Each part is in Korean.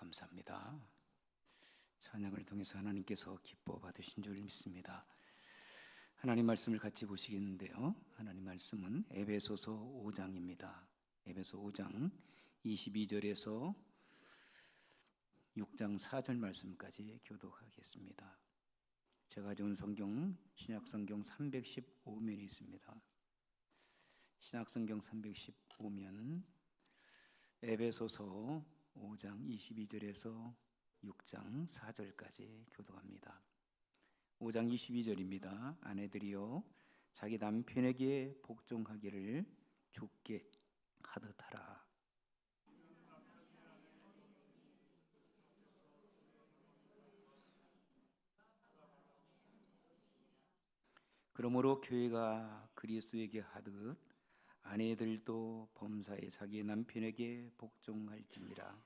감사합니다. 찬양을 통해서 하나님께서 기뻐 받으신 줄 믿습니다. 하나님 말씀을 같이 보시겠는데요. 하나님 말씀은 에베소서 5장입니다. 에베소 5장 22절에서 6장 4절 말씀까지 교독하겠습니다. 제가 가져온 성경 신약성경 315면이 있습니다. 신약성경 315면 에베소서 5장 22절에서 6장 4절까지 교독합니다. 5장 22절입니다. 아내들이여 자기 남편에게 복종하기를 주께 하듯 하라. 그러므로 교회가 그리스도에게 하듯 아내들도 범사에 자기 남편에게 복종할지니라.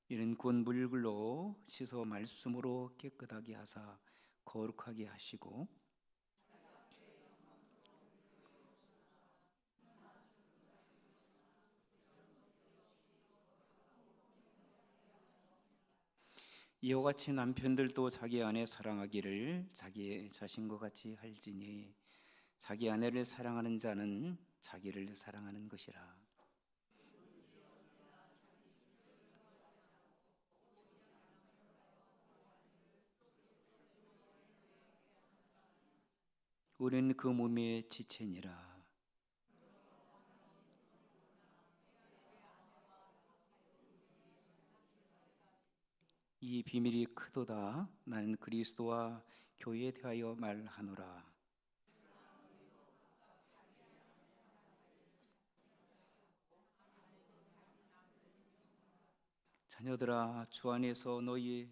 이는 곧 물로 씻어 말씀으로 깨끗하게 하사 거룩하게 하시고 이와 같이 남편들도 자기 아내 사랑하기를 자기 자신과 같이 할지니 자기 아내를 사랑하는 자는 자기를 사랑하는 것이라. 우리는 그 몸의 지체니라. 이 비밀이 크도다. 나는 그리스도와 교회에 대하여 말하노라. 자녀들아, 주 안에서 너희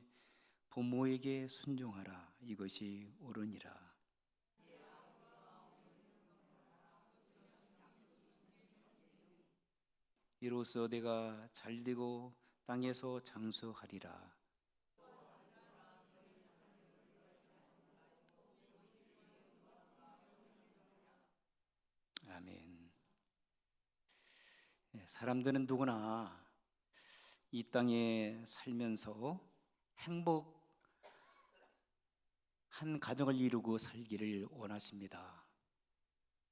부모에게 순종하라. 이것이 옳으니라. 이로써 내가 잘되고 땅에서 장수하리라. 아멘. 사람들은 누구나 이 땅에 살면서 행복한 가정을 이루고 살기를 원하십니다.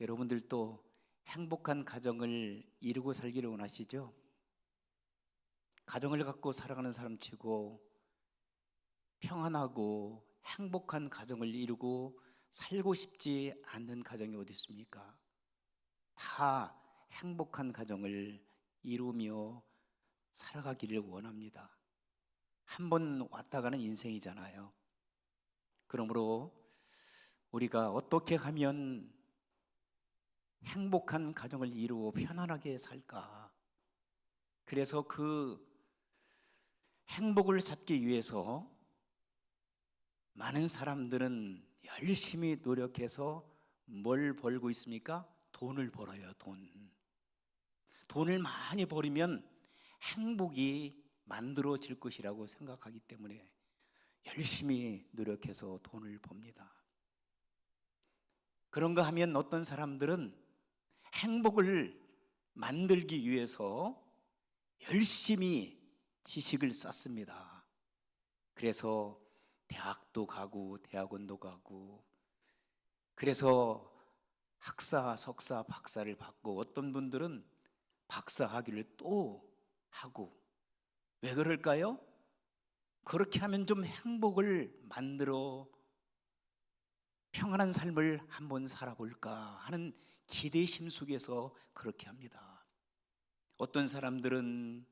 여러분들도 행복한 가정을 이루고 살기를 원하시죠? 가정을 갖고 살아가는 사람 치고 평안하고 행복한 가정을 이루고 살고 싶지 않는 가정이 어디 있습니까? 다 행복한 가정을 이루며 살아가기를 원합니다. 한 번 왔다 가는 인생이잖아요. 그러므로 우리가 어떻게 하면 행복한 가정을 이루고 편안하게 살까? 그래서 그 행복을 찾기 위해서 많은 사람들은 열심히 노력해서 뭘 벌고 있습니까? 돈을 벌어요. 돈을 많이 벌으면 행복이 만들어질 것이라고 생각하기 때문에 열심히 노력해서 돈을 법니다. 그런가 하면 어떤 사람들은 행복을 만들기 위해서 열심히 지식을 쌓습니다. 그래서 대학도 가고 대학원도 가고 그래서 학사, 석사, 박사를 받고 어떤 분들은 박사 학위를 또 하고 왜 그럴까요? 그렇게 하면 좀 행복을 만들어 평안한 삶을 한번 살아볼까 하는 기대심 속에서 그렇게 합니다. 어떤 사람들은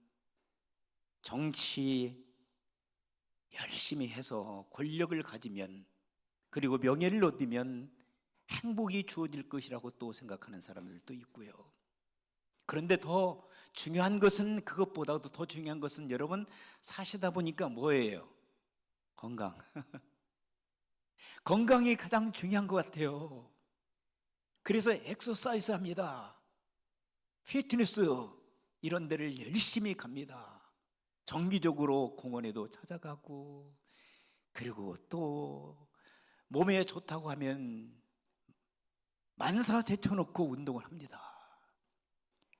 정치 열심히 해서 권력을 가지면 그리고 명예를 얻으면 행복이 주어질 것이라고 또 생각하는 사람들도 있고요. 그런데 더 중요한 것은 그것보다도 더 중요한 것은 여러분 사시다 보니까 뭐예요? 건강. 건강이 가장 중요한 것 같아요. 그래서 엑서사이즈 합니다. 피트니스 이런 데를 열심히 갑니다. 정기적으로 공원에도 찾아가고 그리고 또 몸에 좋다고 하면 만사 제쳐놓고 운동을 합니다.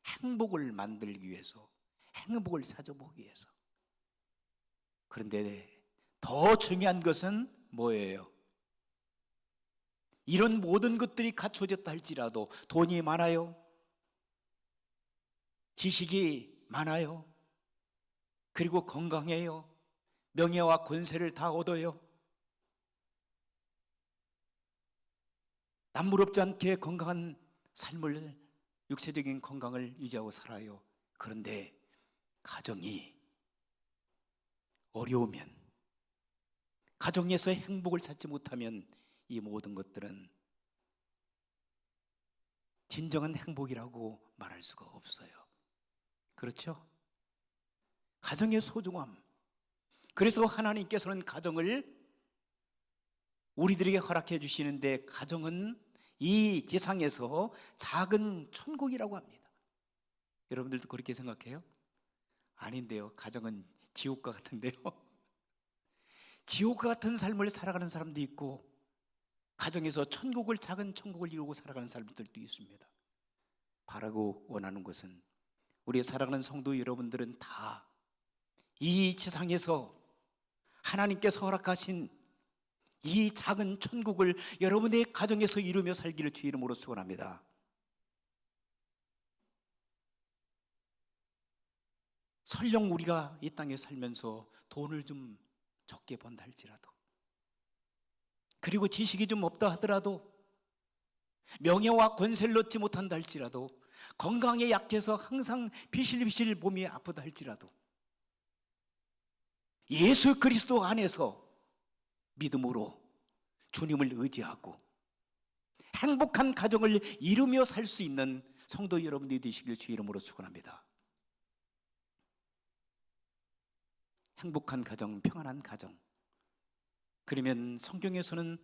행복을 만들기 위해서, 행복을 찾아보기 위해서. 그런데 더 중요한 것은 뭐예요? 이런 모든 것들이 갖춰졌다 할지라도 돈이 많아요, 지식이 많아요, 그리고 건강해요, 명예와 권세를 다 얻어요, 남부럽지 않게 건강한 삶을, 육체적인 건강을 유지하고 살아요. 그런데 가정이 어려우면, 가정에서 행복을 찾지 못하면 이 모든 것들은 진정한 행복이라고 말할 수가 없어요. 그렇죠? 가정의 소중함. 그래서 하나님께서는 가정을 우리들에게 허락해 주시는데, 가정은 이 지상에서 작은 천국이라고 합니다. 여러분들도 그렇게 생각해요? 아닌데요. 가정은 지옥과 같은데요. 지옥과 같은 삶을 살아가는 사람도 있고, 가정에서 천국을, 작은 천국을 이루고 살아가는 사람들도 있습니다. 바라고 원하는 것은 우리 살아가는 성도 여러분들은 다 이 지상에서 하나님께서 허락하신 이 작은 천국을 여러분의 가정에서 이루며 살기를 주의 이름으로 축원합니다. 설령 우리가 이 땅에 살면서 돈을 좀 적게 번다 할지라도, 그리고 지식이 좀 없다 하더라도, 명예와 권세를 얻지 못한다 할지라도, 건강에 약해서 항상 비실비실 몸이 아프다 할지라도, 예수 그리스도 안에서 믿음으로 주님을 의지하고 행복한 가정을 이루며 살 수 있는 성도 여러분들이 되시길 주의 이름으로 축원합니다. 행복한 가정, 평안한 가정. 그러면 성경에서는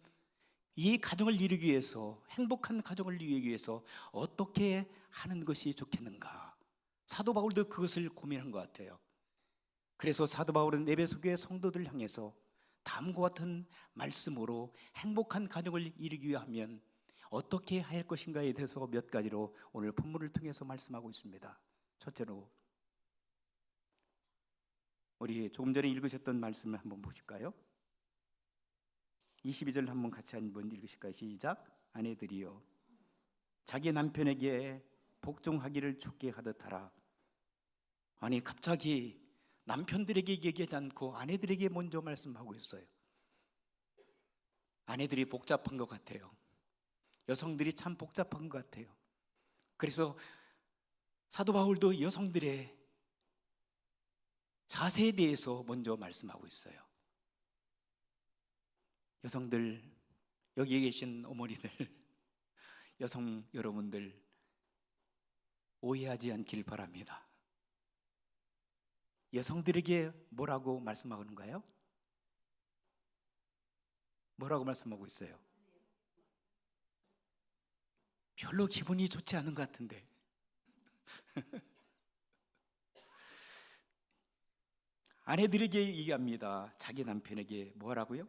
이 가정을 이루기 위해서, 행복한 가정을 이루기 위해서 어떻게 하는 것이 좋겠는가? 사도 바울도 그것을 고민한 것 같아요. 그래서 사도 바울은 에베소 교회 성도들 향해서 다음과 같은 말씀으로 행복한 가정을 이루기 위하면 어떻게 해야 할 것인가에 대해서 몇 가지로 오늘 본문을 통해서 말씀하고 있습니다. 첫째로, 우리 조금 전에 읽으셨던 말씀을 한번 보실까요? 22절 한번 같이 한번 읽으실까요? 시작. 아내들이여 자기 남편에게 복종하기를 죽게 하듯 하라. 아니, 갑자기 남편들에게 얘기하지 않고 아내들에게 먼저 말씀하고 있어요. 아내들이 복잡한 것 같아요. 여성들이 참 복잡한 것 같아요. 그래서 사도 바울도 여성들의 자세에 대해서 먼저 말씀하고 있어요. 여성들, 여기에 계신 어머니들, 여성 여러분들, 오해하지 않길 바랍니다. 여성들에게 뭐라고 말씀하는가요? 뭐라고 말씀하고 있어요? 별로 기분이 좋지 않은 것 같은데. 아내들에게 얘기합니다. 자기 남편에게 뭐라고요?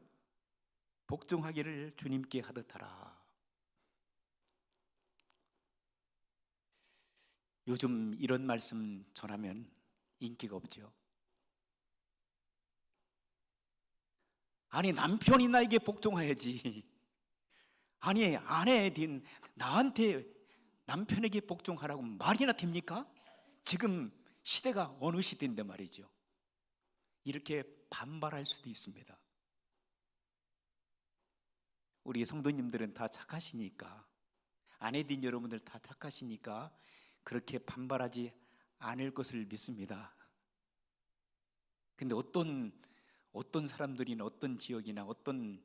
복종하기를 주님께 하듯 하라. 요즘 이런 말씀 전하면 인기가 없죠. 아니, 남편이 나에게 복종해야지. 아니, 아내인 나한테 남편에게 복종하라고 말이나 됩니까? 지금 시대가 어느 시대인데 말이죠. 이렇게 반발할 수도 있습니다. 우리 성도님들은 다 착하시니까, 아내들 여러분들 다 착하시니까 그렇게 반발하지 않을 것을 믿습니다. 근데 어떤 사람들이나 어떤 지역이나 어떤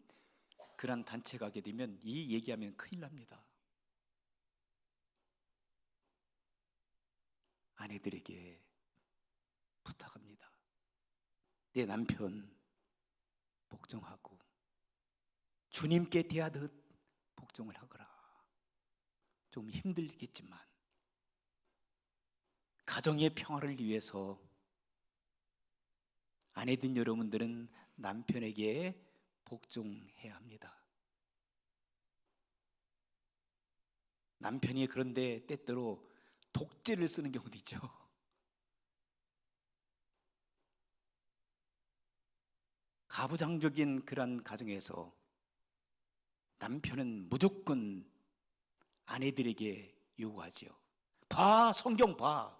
그런 단체가 하게 되면 이 얘기하면 큰일 납니다. 아내들에게 부탁합니다. 내 남편 복종하고 주님께 대하듯 복종을 하거라. 좀 힘들겠지만 가정의 평화를 위해서 아내들 여러분들은 남편에게 복종해야 합니다. 남편이 그런데 때때로 독재를 쓰는 경우도 있죠. 가부장적인 그런 가정에서 남편은 무조건 아내들에게 요구하지요. 봐, 성경 봐.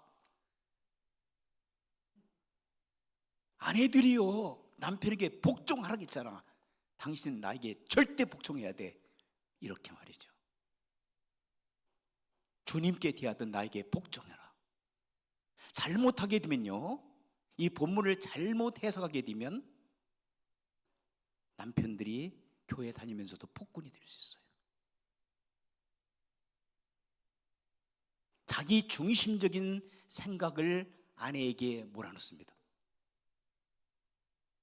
아내들이요, 남편에게 복종하라고 했잖아. 당신은 나에게 절대 복종해야 돼. 이렇게 말이죠. 주님께 대하던 나에게 복종해라. 잘못하게 되면요, 이 본문을 잘못 해석하게 되면 남편들이 교회 다니면서도 폭군이 될 수 있어요. 자기 중심적인 생각을 아내에게 몰아넣습니다.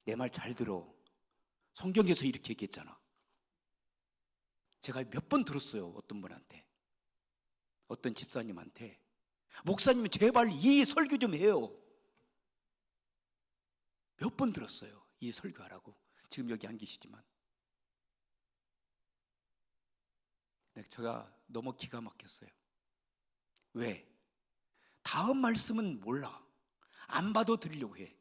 내 말 잘 들어. 성경에서 이렇게 얘기했잖아. 제가 몇 번 들었어요. 어떤 분한테, 어떤 집사님한테, 목사님 제발 이 설교 좀 해요. 몇 번 들었어요. 이 설교하라고. 지금 여기 안 계시지만. 제가 너무 기가 막혔어요. 왜? 다음 말씀은 몰라. 안 봐도 들으려고 해.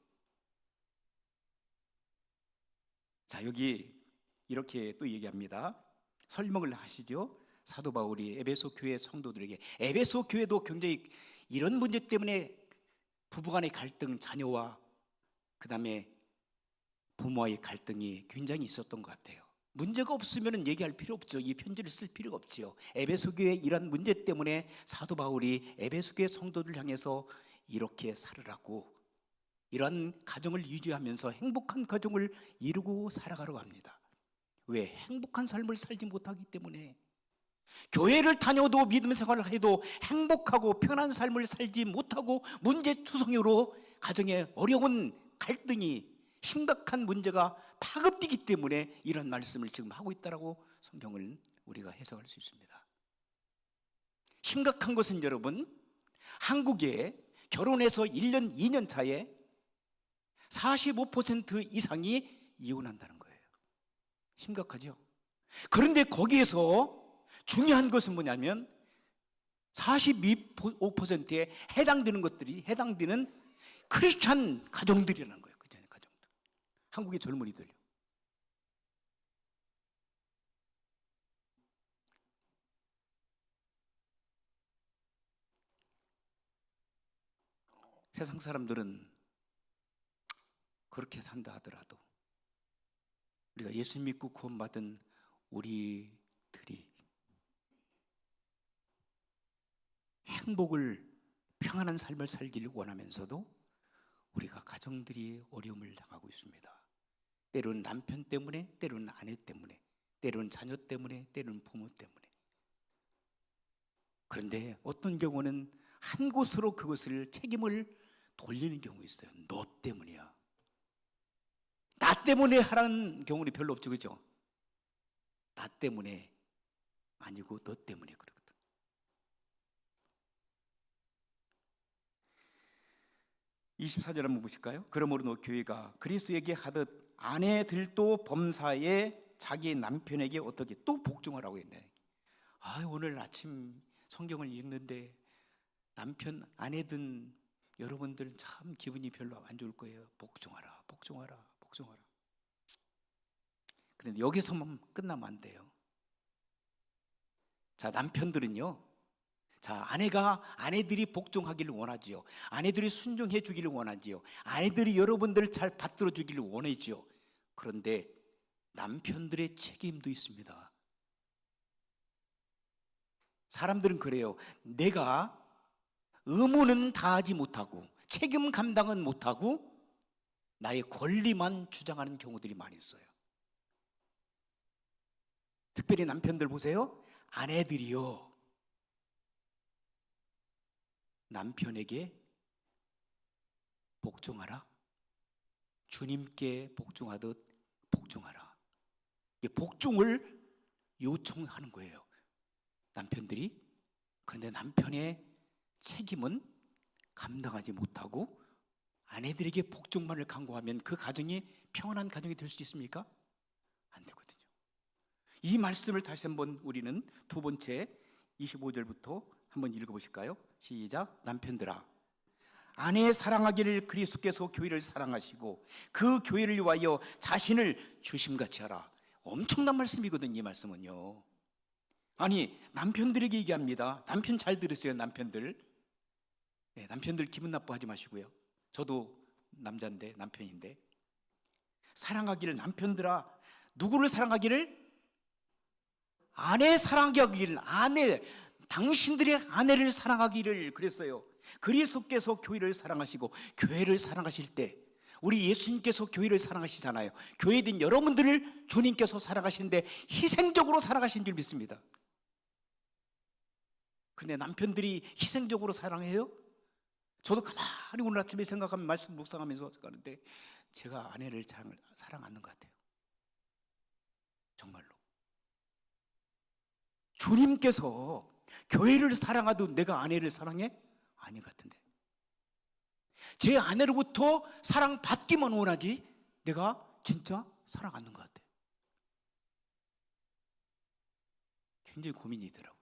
자, 여기 이렇게 또 얘기합니다. 설명을 하시죠. 사도 바울이 에베소 교회 성도들에게. 에베소 교회도 굉장히 이런 문제 때문에 부부간의 갈등, 자녀와 그 다음에 부모와의 갈등이 굉장히 있었던 것 같아요. 문제가 없으면 얘기할 필요 없죠. 이 편지를 쓸 필요가 없지요. 에베소 교회 이런 문제 때문에 사도 바울이 에베소 교회 성도들 향해서 이렇게 살으라고, 이런 가정을 유지하면서 행복한 가정을 이루고 살아가려고 합니다. 왜? 행복한 삶을 살지 못하기 때문에. 교회를 다녀도 믿음 생활을 해도 행복하고 편한 삶을 살지 못하고 문제투성이로 가정에 어려운 갈등이, 심각한 문제가 파급되기 때문에 이런 말씀을 지금 하고 있다라고 성경을 우리가 해석할 수 있습니다. 심각한 것은 여러분, 한국에 결혼해서 1년, 2년 차에 45% 이상이 이혼한다는 거예요. 심각하죠? 그런데 거기에서 중요한 것은 뭐냐면 42%에 해당되는 크리스찬 가정들이라는 거예요. 크리스찬 가정들. 한국의 젊은이들. 세상 사람들은 그렇게 산다 하더라도 우리가 예수 믿고 구원받은 우리들이 행복을, 평안한 삶을 살기를 원하면서도 우리가 가정들이 어려움을 당하고 있습니다. 때로는 남편 때문에, 때로는 아내 때문에, 때로는 자녀 때문에, 때로는 부모 때문에. 그런데 어떤 경우는 한 곳으로 그것을 책임을 돌리는 경우가 있어요. 너 때문이야. 나 때문에 하라는 경우는 별로 없죠, 그죠? 나 때문에 아니고 너 때문에 그러거든. 24절 한번 보실까요? 그러므로 너 교회가 그리스도에게 하듯 아내들도 범사에 자기 남편에게 어떻게 또 복종하라고 했네. 오늘 아침 성경을 읽는데 남편, 아내든 여러분들 참 기분이 별로 안 좋을 거예요. 복종하라, 복종하라, 복종하라. 그런데 여기서만 끝나면 안 돼요. 자, 남편들은요, 자, 아내들이 복종하기를 원하지요. 아내들이 순종해 주기를 원하지요. 아내들이 여러분들을 잘 받들어 주기를 원하지요. 그런데 남편들의 책임도 있습니다. 사람들은 그래요. 내가 의무는 다하지 못하고 책임 감당은 못하고 나의 권리만 주장하는 경우들이 많이 있어요. 특별히 남편들 보세요. 아내들이요, 남편에게 복종하라. 주님께 복종하듯 복종하라. 복종을 요청하는 거예요, 남편들이. 그런데 남편의 책임은 감당하지 못하고 아내들에게 복종만을 강구하면 그 가정이 평안한 가정이 될 수 있습니까? 안 되거든요. 이 말씀을 다시 한번 우리는 두 번째 25절부터 한번 읽어보실까요? 시작. 남편들아, 아내 사랑하기를 그리스도께서 교회를 사랑하시고 그 교회를 위하여 자신을 주심같이 하라. 엄청난 말씀이거든요, 이 말씀은요. 아니, 남편들에게 얘기합니다. 남편 잘 들으세요, 남편들. 네, 남편들 기분 나빠하지 마시고요. 저도 남자인데, 남편인데. 사랑하기를, 남편들아, 누구를 사랑하기를? 아내 사랑하기를, 아내, 당신들의 아내를 사랑하기를 그랬어요. 그리스도께서 교회를 사랑하시고 교회를 사랑하실 때, 우리 예수님께서 교회를 사랑하시잖아요. 교회된 여러분들을 주님께서 사랑하시는데 희생적으로 사랑하신 줄 믿습니다. 근데 남편들이 희생적으로 사랑해요? 저도 가만히 오늘 아침에 생각하면, 말씀 묵상하면서 가는데 제가 아내를 잘 사랑 않는 것 같아요. 정말로. 주님께서 교회를 사랑하도 내가 아내를 사랑해? 아닌 것 같은데. 제 아내로부터 사랑받기만 원하지 내가 진짜 사랑 않는 것 같아요. 굉장히 고민이더라고요.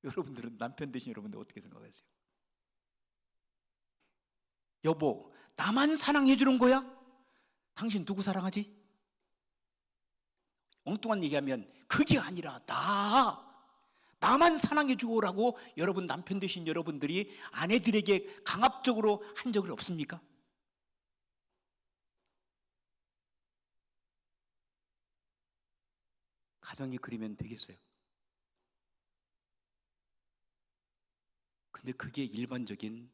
여러분들은, 남편 되신 여러분들 어떻게 생각하세요? 여보, 나만 사랑해 주는 거야? 당신 누구 사랑하지? 엉뚱한 얘기하면 그게 아니라 나만 사랑해 주고라고 여러분, 남편 되신 여러분들이 아내들에게 강압적으로 한 적이 없습니까? 가정이 그리면 되겠어요? 근데 그게 일반적인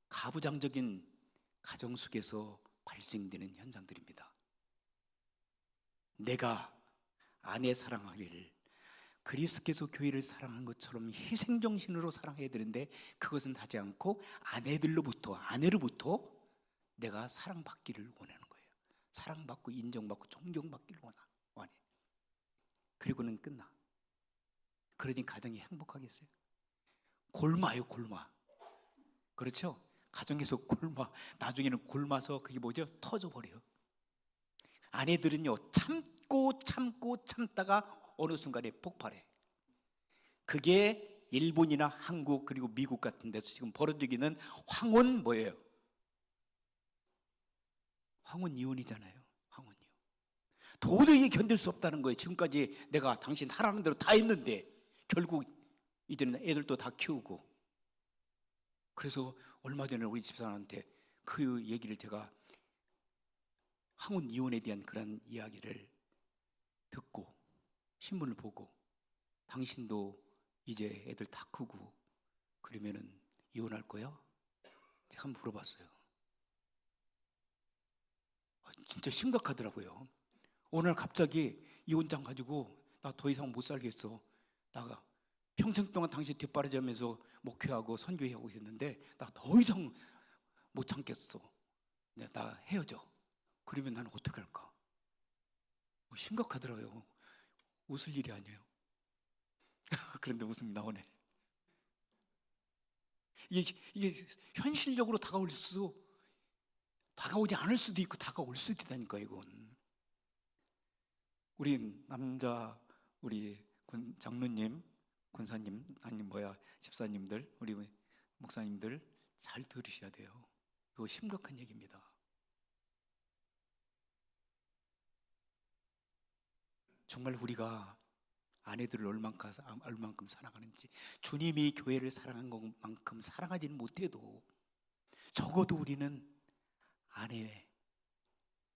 가부장적인 가정 속에서 발생되는 현상들입니다. 내가 아내 사랑하기를 그리스도께서 교회를 사랑한 것처럼 희생정신으로 사랑해야 되는데 그것은 하지 않고 아내로부터 내가 사랑받기를 원하는 거예요. 사랑받고 인정받고 존경받기를 원해. 그리고는 끝나. 그러니 가정이 행복하겠어요? 골마요, 골마. 그렇죠? 가정에서 골마, 나중에는 골마서 그게 뭐죠? 터져버려요. 아내들은요, 참다가 어느 순간에 폭발해. 그게 일본이나 한국 그리고 미국 같은 데서 지금 벌어지기는 황혼 뭐예요? 황혼 이혼이잖아요. 황혼 이혼. 도저히 견딜 수 없다는 거예요. 지금까지 내가 당신 하라는 대로 다 했는데 결국 이제는 애들도 다 키우고. 그래서 얼마 전에 우리 집사람한테 그 얘기를, 제가 황혼 이혼에 대한 그런 이야기를 듣고 신문을 보고, 당신도 이제 애들 다 크고 그러면은 이혼할 거야? 제가 한번 물어봤어요. 진짜 심각하더라고요. 어느 날 갑자기 이혼장 가지고 나 더 이상 못 살겠어. 나가 평생 동안 당신 뒷바라지하면서 목회하고 선교하고 있었는데 나 더 이상 못 참겠어. 나 헤어져. 그러면 나는 어떻게 할까? 심각하더라고요. 웃을 일이 아니에요. 그런데 웃음이 나오네. 이게 현실적으로 다가오지 않을 수도 있고 다가올 수도 있다니까, 이건. 우리 남자, 우리 장로님, 군사님, 집사님들, 우리 목사님들 잘 들으셔야 돼요. 이거 심각한 얘기입니다. 정말 우리가 아내들을 얼만큼 사랑하는지, 주님이 교회를 사랑한 것만큼 사랑하지는 못해도 적어도 우리는 아내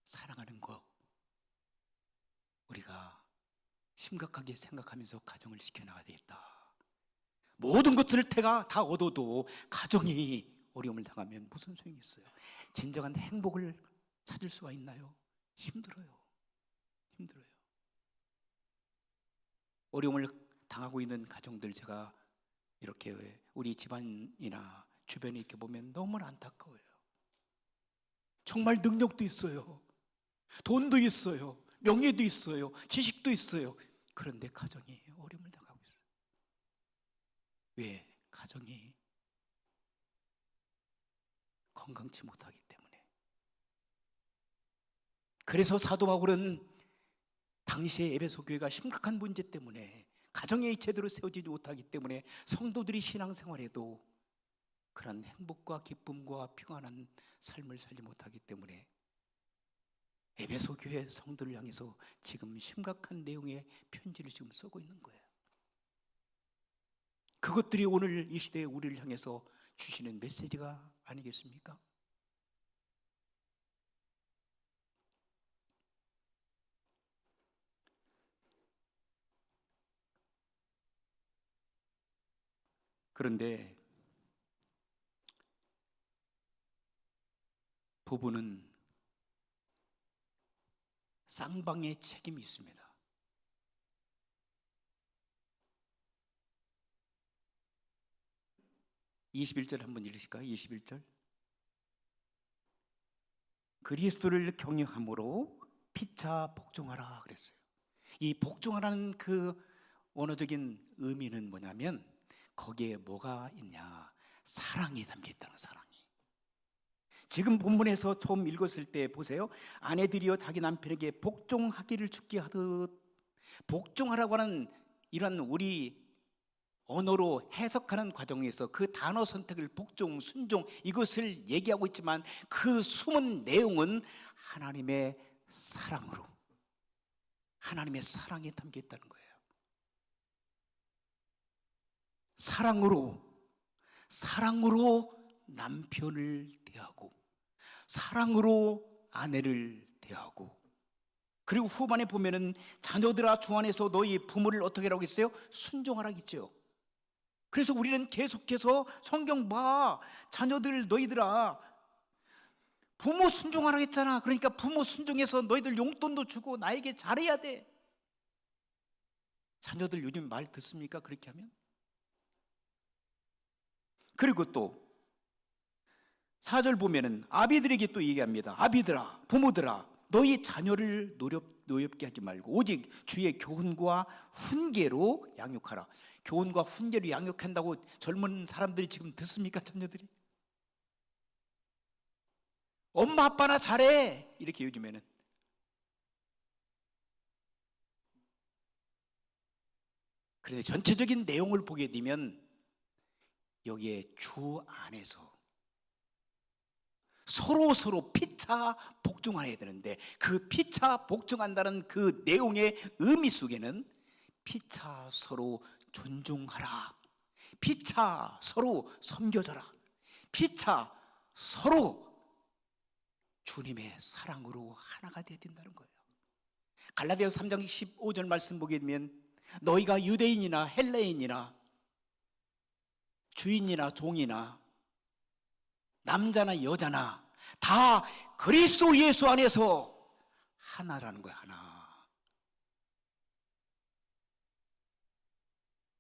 사랑하는 것, 우리가 심각하게 생각하면서 가정을 지켜나가야 되겠다. 모든 것들을 다 얻어도 가정이 어려움을 당하면 무슨 소용이 있어요? 진정한 행복을 찾을 수가 있나요? 힘들어요. 어려움을 당하고 있는 가정들, 제가 이렇게 우리 집안이나 주변에 이렇게 보면 너무 안타까워요. 정말 능력도 있어요. 돈도 있어요. 명예도 있어요. 지식도 있어요. 그런데 가정이 어려움을 당하고 있어요. 왜? 가정이 건강치 못하기 때문에. 그래서 사도 바울은 당시에 에베소 교회가 심각한 문제 때문에 가정이 제대로 세워지지 못하기 때문에 성도들이 신앙생활에도 그런 행복과 기쁨과 평안한 삶을 살지 못하기 때문에 에베소 교회 성도를 향해서 지금 심각한 내용의 편지를 지금 쓰고 있는 거예요. 그것들이 오늘 이 시대에 우리를 향해서 주시는 메시지가 아니겠습니까? 그런데 부부는 쌍방의 책임이 있습니다. (21절) 한번 읽으실까요? 21절. 그리스도를 경외함으로 피차 복종하라 그랬어요. 이 복종하라는 그 원어적인 의미는 뭐냐면 거기에 뭐가 있냐? 사랑이 담겨 있다는, 사랑이. 지금 본문에서 처음 읽었을 때 보세요. 아내들이여 자기 남편에게 복종하기를 죽게 하듯, 복종하라고 하는 이런 우리 언어로 해석하는 과정에서 그 단어 선택을 복종, 순종 이것을 얘기하고 있지만 그 숨은 내용은 하나님의 사랑으로, 하나님의 사랑에 담겨 있다는 거예요. 사랑으로 남편을 대하고, 사랑으로 아내를 대하고, 그리고 후반에 보면은 자녀들아 주 안에서 너희 부모를 어떻게 하라고 했어요? 순종하라고 했죠. 그래서 우리는 계속해서 성경 봐, 자녀들 너희들아 부모 순종하라고 했잖아. 그러니까 부모 순종해서 너희들 용돈도 주고 나에게 잘해야 돼. 자녀들 요즘 말 듣습니까? 그렇게 하면? 그리고 또 4절 보면은 아비들에게 또 얘기합니다. 아비들아, 부모들아, 너희 자녀를 노엽게 하지 말고 오직 주의 교훈과 훈계로 양육하라. 교훈과 훈계로 양육한다고 젊은 사람들이 지금 듣습니까? 자녀들이? 엄마 아빠나 잘해 이렇게 요즘에는. 그런데 전체적인 내용을 보게 되면 여기에 주 안에서 서로 피차 복종해야 되는데 그 피차 복종한다는 그 내용의 의미 속에는 피차 서로 존중하라, 피차 서로 섬겨줘라, 피차 서로 주님의 사랑으로 하나가 되어야 된다는 거예요. 갈라디아서 3장 15절 말씀 보게 되면 너희가 유대인이나 헬레인이나 주인이나 종이나 남자나 여자나 다 그리스도 예수 안에서 하나라는 거야, 하나.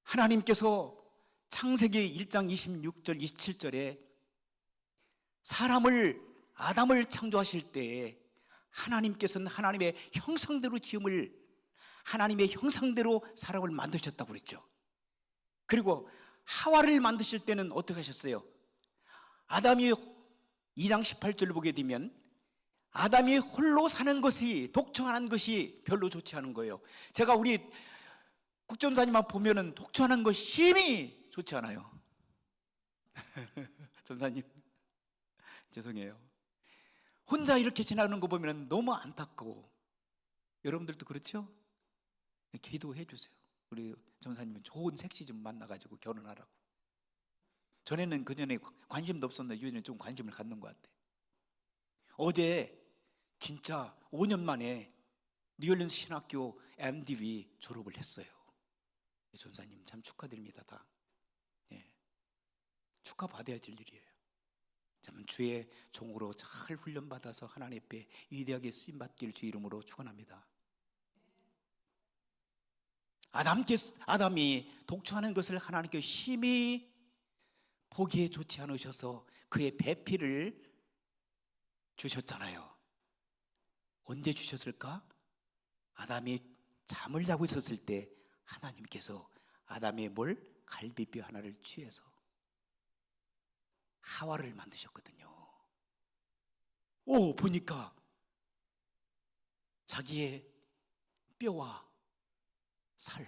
하나님께서 창세기 1장 26절 27절에 아담을 창조하실 때 하나님께서는 하나님의 형상대로 지음을, 하나님의 형상대로 사람을 만드셨다고 그랬죠. 그리고 하와를 만드실 때는 어떻게 하셨어요? 아담이 2장 18절을 보게 되면 아담이 홀로 사는 것이, 독청하는 것이 별로 좋지 않은 거예요. 제가 우리 국전사님만 보면은 독청하는 것 힘이 좋지 않아요. 전사님 죄송해요. 혼자 이렇게 지나가는 거 보면 너무 안타까워. 여러분들도 그렇죠? 기도해 주세요. 우리 전사님은 좋은 색시 좀 만나가지고 결혼하라고. 전에는 그전에 관심도 없었는데 요즘에 좀 관심을 갖는 것 같아. 어제 진짜 5년 만에 뉴올리언스 신학교 MDV 졸업을 했어요. 전사님 참 축하드립니다. 다 축하받아야 될 일이에요. 참 주의 종으로 잘 훈련받아서 하나님 앞에 위대하게 쓰임받길 주 이름으로 축원합니다. 아담이 독초하는 것을 하나님께 심히 보기에 좋지 않으셔서 그의 배필을 주셨잖아요. 언제 주셨을까? 아담이 잠을 자고 있었을 때 하나님께서 아담의 갈비뼈 하나를 취해서 하와를 만드셨거든요. 보니까 자기의 뼈와 살,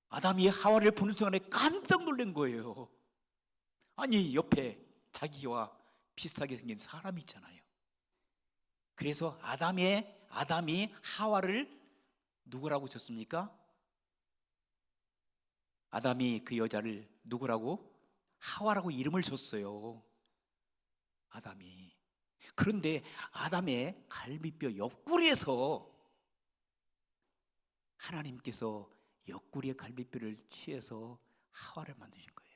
아담이 하와를 보는 순간에 깜짝 놀란 거예요. 아니, 옆에 자기와 비슷하게 생긴 사람이 있잖아요. 그래서 아담이 하와를 누구라고 줬습니까? 아담이 그 여자를 누구라고? 하와라고 이름을 줬어요. 아담이. 그런데 아담의 갈비뼈 옆구리에서 하나님께서 옆구리의 갈비뼈를 취해서 하와를 만드신 거예요.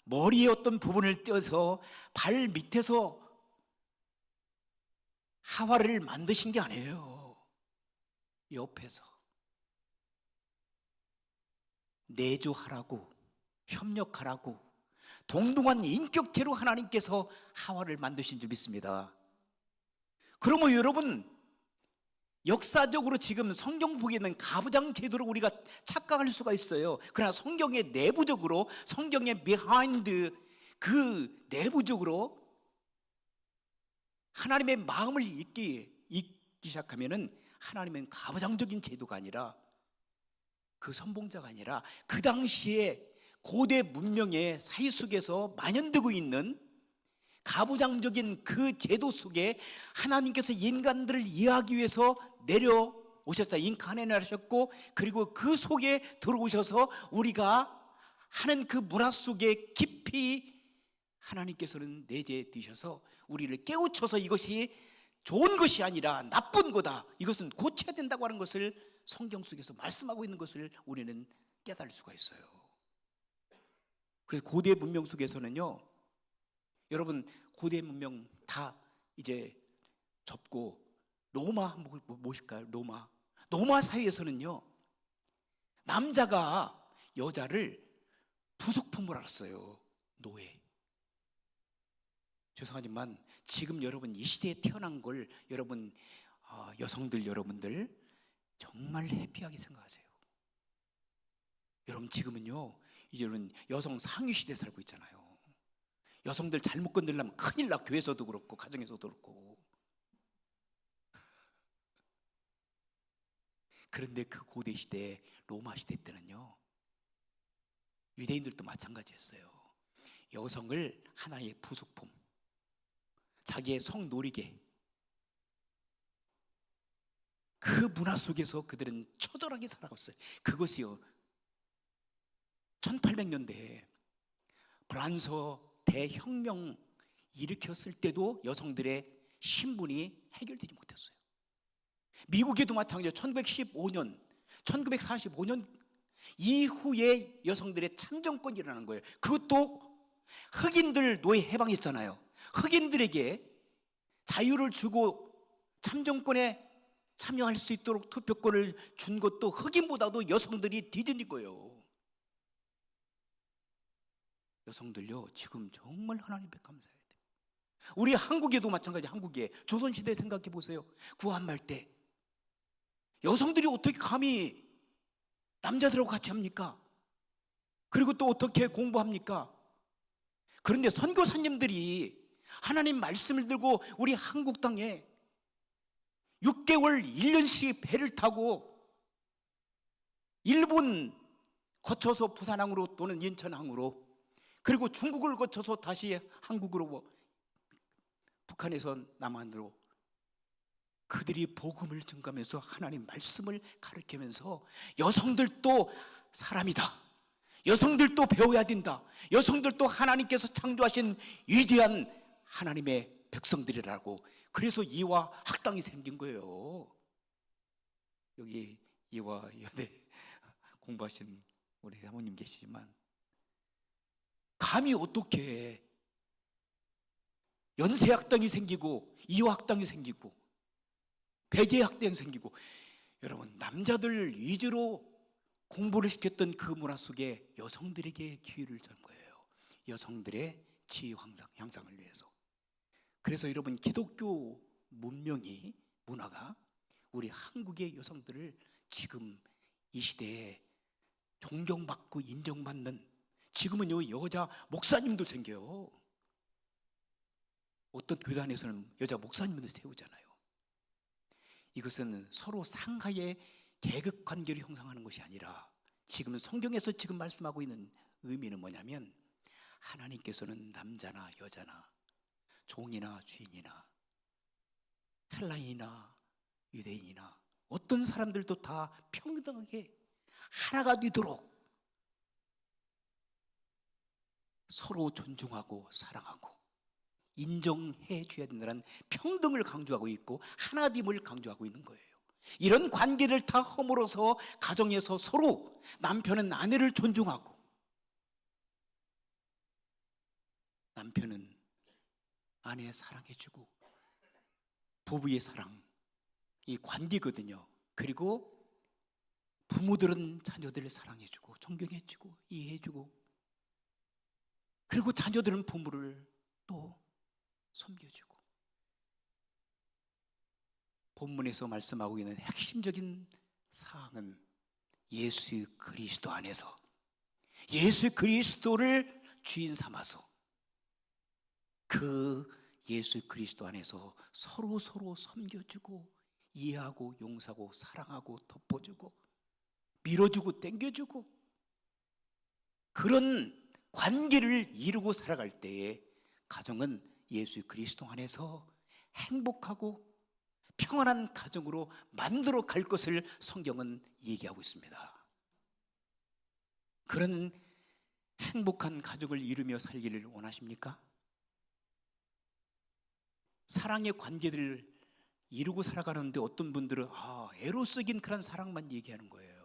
머리의 어떤 부분을 떼어서 발 밑에서 하와를 만드신 게 아니에요. 옆에서 내조하라고, 협력하라고, 동등한 인격체로 하나님께서 하와를 만드신 줄 믿습니다. 그러면 여러분, 역사적으로 지금 성경 보게 되는 가부장 제도를 우리가 착각할 수가 있어요. 그러나 성경의 내부적으로, 성경의 비하인드, 그 내부적으로 하나님의 마음을 읽기 시작하면은 하나님은 가부장적인 제도가 아니라, 그 선봉자가 아니라 그 당시에 고대 문명의 사회 속에서 만연되고 있는 가부장적인 그 제도 속에 하나님께서 인간들을 이해하기 위해서 내려오셨다. 인카네를 하셨고, 그리고 그 속에 들어오셔서 우리가 하는 그 문화 속에 깊이 하나님께서는 내재되셔서 우리를 깨우쳐서 이것이 좋은 것이 아니라 나쁜 거다, 이것은 고쳐야 된다고 하는 것을 성경 속에서 말씀하고 있는 것을 우리는 깨달을 수가 있어요. 그래서 고대 문명 속에서는요, 여러분, 고대 문명 다 이제 접고 로마 한번 보실까요? 로마 사회에서는요, 남자가 여자를 부속품으로 알았어요. 노예. 죄송하지만 지금 여러분 이 시대에 태어난 걸 여러분, 여성들 여러분들 정말 해피하게 생각하세요. 여러분, 지금은요, 이제는 여성 상위 시대에 살고 있잖아요. 여성들 잘못 건들려면 큰일 나. 교회에서도 그렇고 가정에서도 그렇고. 그런데 그 고대 시대, 로마 시대 때는요, 유대인들도 마찬가지였어요. 여성을 하나의 부속품, 자기의 성놀이개, 그 문화 속에서 그들은 처절하게 살아갔어요. 그것이요, 1800년대에 프랑스 대혁명 일으켰을 때도 여성들의 신분이 해결되지 못했어요. 미국에도 마찬가지예요. 1915년, 1945년 이후에 여성들의 참정권이 일어나는 거예요. 그것도 흑인들 노예 해방했잖아요. 흑인들에게 자유를 주고 참정권에 참여할 수 있도록 투표권을 준 것도 흑인보다도 여성들이 뒤진 거예요. 여성들요, 지금 정말 하나님께 감사해야 돼요. 우리 한국에도 마찬가지. 한국에 조선시대 생각해 보세요. 구한말 때 여성들이 어떻게 감히 남자들하고 같이 합니까? 그리고 또 어떻게 공부합니까? 그런데 선교사님들이 하나님 말씀을 들고 우리 한국 땅에 6개월 1년씩 배를 타고 일본 거쳐서 부산항으로 또는 인천항으로, 그리고 중국을 거쳐서 다시 한국으로, 북한에서 남한으로, 그들이 복음을 증가하면서 하나님 말씀을 가르치면서 여성들도 사람이다, 여성들도 배워야 된다, 여성들도 하나님께서 창조하신 위대한 하나님의 백성들이라고, 그래서 이화 학당이 생긴 거예요. 여기 이화 여대 공부하신 우리 사모님 계시지만, 감히 어떻게 연세학당이 생기고 이화학당이 생기고 배제학당이 생기고, 여러분, 남자들 위주로 공부를 시켰던 그 문화 속에 여성들에게 기회를 준 거예요. 여성들의 지위 향상을 위해서. 그래서 여러분, 기독교 문명이, 문화가 우리 한국의 여성들을 지금 이 시대에 존경받고 인정받는, 지금은요 여자 목사님도 생겨요. 어떤 교단에서는 여자 목사님도 세우잖아요. 이것은 서로 상하의 계급 관계를 형성하는 것이 아니라 지금 성경에서 지금 말씀하고 있는 의미는 뭐냐면, 하나님께서는 남자나 여자나 종이나 주인이나 헬라인이나 유대인이나 어떤 사람들도 다 평등하게 하나가 되도록 서로 존중하고 사랑하고 인정해 줘야 된다는 평등을 강조하고 있고 하나됨을 강조하고 있는 거예요. 이런 관계를 다 허물어서 가정에서 서로 남편은 아내를 존중하고 남편은 아내 사랑해주고 부부의 사랑, 이 관계거든요. 그리고 부모들은 자녀들을 사랑해주고 존경해주고 이해해주고, 그리고 자녀들은 부모를 또 섬겨주고. 본문에서 말씀하고 있는 핵심적인 사항은 예수 그리스도 안에서 예수 그리스도를 주인 삼아서 그 예수 그리스도 안에서 서로 섬겨주고 이해하고 용서하고 사랑하고 덮어주고 밀어주고 땡겨주고, 그런 관계를 이루고 살아갈 때에 가정은 예수 그리스도 안에서 행복하고 평안한 가정으로 만들어 갈 것을 성경은 얘기하고 있습니다. 그런 행복한 가족을 이루며 살기를 원하십니까? 사랑의 관계들을 이루고 살아가는데 어떤 분들은 에로스적인 그런 사랑만 얘기하는 거예요.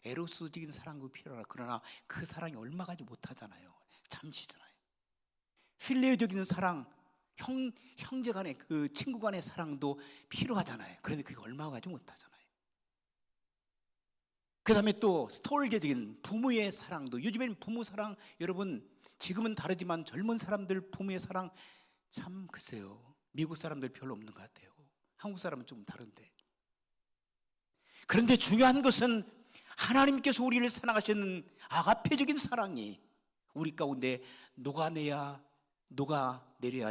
에로스적인 사랑도 필요하다. 그러나 그 사랑이 얼마 가지 못하잖아요. 잠시잖아요. 필레오적인 사랑, 형제 간의 그 친구 간의 사랑도 필요하잖아요. 그런데 그게 얼마 가지 못하잖아요. 그 다음에 또 스톨게적인 부모의 사랑도, 요즘에는 부모 사랑, 여러분 지금은 다르지만 젊은 사람들 부모의 사랑 참 글쎄요, 미국 사람들 별로 없는 것 같아요. 한국 사람은 좀 다른데. 그런데 중요한 것은 하나님께서 우리를 사랑하시는 아가페적인 사랑이 우리 가운데 녹아내려야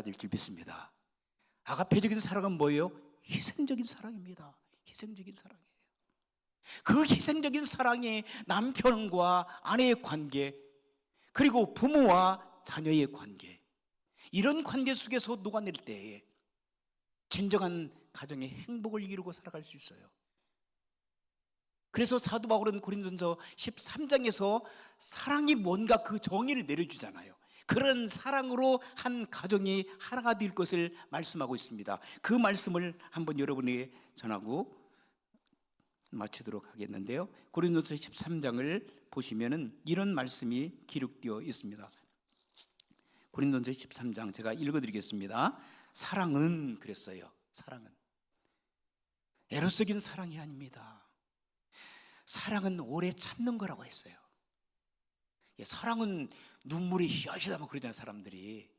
될 줄 믿습니다. 아가페적인 사랑은 뭐예요? 희생적인 사랑입니다. 희생적인 사랑이에요. 그 희생적인 사랑이 남편과 아내의 관계, 그리고 부모와 자녀의 관계, 이런 관계 속에서 녹아낼 때에 진정한 가정의 행복을 이루고 살아갈 수 있어요. 그래서 사도 바울은 고린도전서 13장에서 사랑이 뭔가 그 정의를 내려주잖아요. 그런 사랑으로 한 가정이 하나가 될 것을 말씀하고 있습니다. 그 말씀을 한번 여러분에게 전하고 마치도록 하겠는데요. 고린도전서 13장을 보시면은 이런 말씀이 기록되어 있습니다. 고린도전서 13장 제가 읽어드리겠습니다. 사랑은 그랬어요. 사랑은 에로스적인 사랑이 아닙니다. 사랑은 오래 참는 거라고 했어요. 사랑은 눈물이 희어시다 뭐 그러잖아요, 사람들이.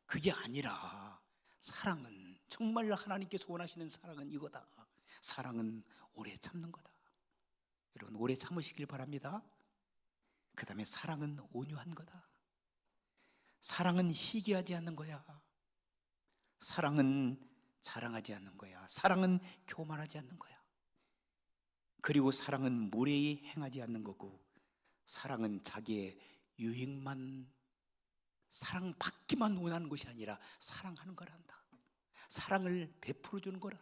그게 아니라 사랑은 정말로 하나님께서 원하시는 사랑은 이거다. 사랑은 오래 참는 거다. 여러분 오래 참으시길 바랍니다. 그 다음에 사랑은 온유한 거다. 사랑은 시기하지 않는 거야. 사랑은 자랑하지 않는 거야. 사랑은 교만하지 않는 거야. 그리고 사랑은 무례히 행하지 않는 거고, 사랑은 자기의 유익만, 사랑받기만 원하는 것이 아니라 사랑하는 거란다. 사랑을 베풀어 주는 거라.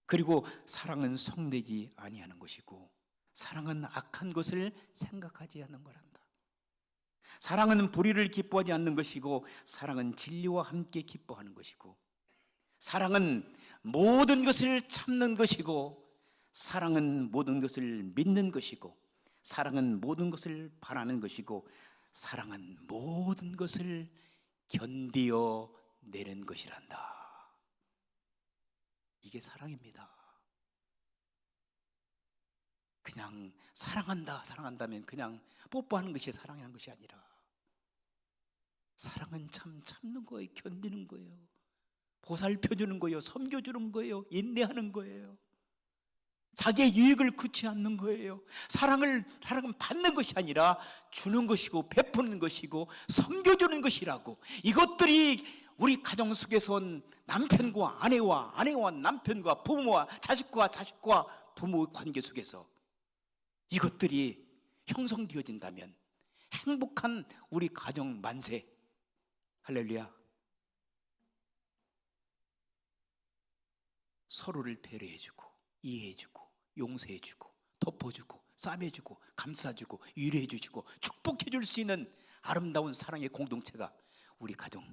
그리고 사랑은 성내지 아니하는 것이고, 사랑은 악한 것을 생각하지 않는 거란다. 사랑은 불의를 기뻐하지 않는 것이고, 사랑은 진리와 함께 기뻐하는 것이고, 사랑은 모든 것을 참는 것이고, 사랑은 모든 것을 믿는 것이고, 사랑은 모든 것을 바라는 것이고, 사랑은 모든 것을 견디어 내는 것이란다. 이게 사랑입니다. 그냥 사랑한다면 그냥 뽀뽀하는 것이 사랑이라는 것이 아니라, 사랑은 참 참는 거예요. 견디는 거예요. 보살펴주는 거예요. 섬겨주는 거예요. 인내하는 거예요. 자기의 유익을 굳지 않는 거예요. 사랑은 받는 것이 아니라 주는 것이고 베푸는 것이고 섬겨주는 것이라고. 이것들이 우리 가정 속에서 남편과 아내와 남편과 부모와 자식과 부모의 관계 속에서 이것들이 형성되어진다면 행복한 우리 가정 만세. 할렐루야. 서로를 배려해주고 이해해주고 용서해주고 덮어주고 싸매주고 감싸주고 위로해주시고 축복해줄 수 있는 아름다운 사랑의 공동체가 우리 가정,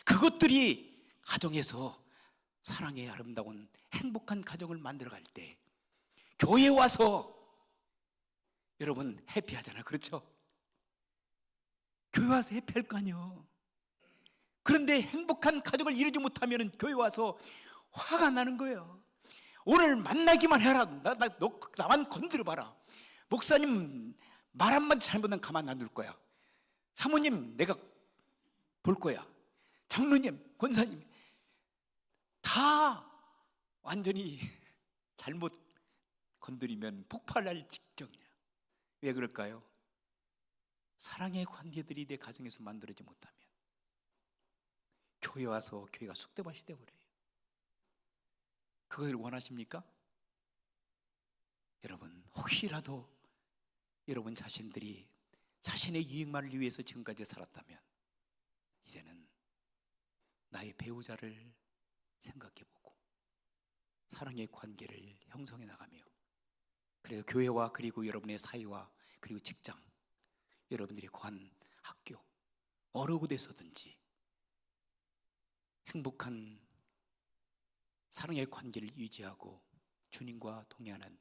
그것들이 가정에서 사랑의 아름다운 행복한 가정을 만들어갈 때 교회 와서 여러분 해피하잖아요. 그렇죠? 교회 와서 해피할 거 아니에요. 그런데 행복한 가정을 이루지 못하면 교회 와서 화가 나는 거예요. 오늘 만나기만 해라. 나만 건드려봐라. 목사님 말 한마디 잘못하면 가만 안 둘 거야. 사모님 내가 볼 거야. 장로님, 권사님 다 완전히 잘못 건드리면 폭발할 직전이야. 왜 그럴까요? 사랑의 관계들이 내 가정에서 만들어지지 못하면 교회 와서 교회가 쑥대밭이 되어버려요. 그걸 원하십니까? 여러분 혹시라도 여러분 자신들이 자신의 이익만을 위해서 지금까지 살았다면 이제는 나의 배우자를 생각해보고 사랑의 관계를 형성해 나가며, 그래서 교회와 그리고 여러분의 사회와 그리고 직장, 여러분들이 거한 학교 어느 곳에서든지 행복한 사랑의 관계를 유지하고 주님과 동행하는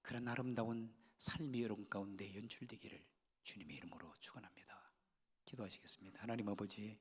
그런 아름다운 삶이 여러분 가운데 연출되기를 주님의 이름으로 축원합니다. 기도하시겠습니다. 하나님 아버지,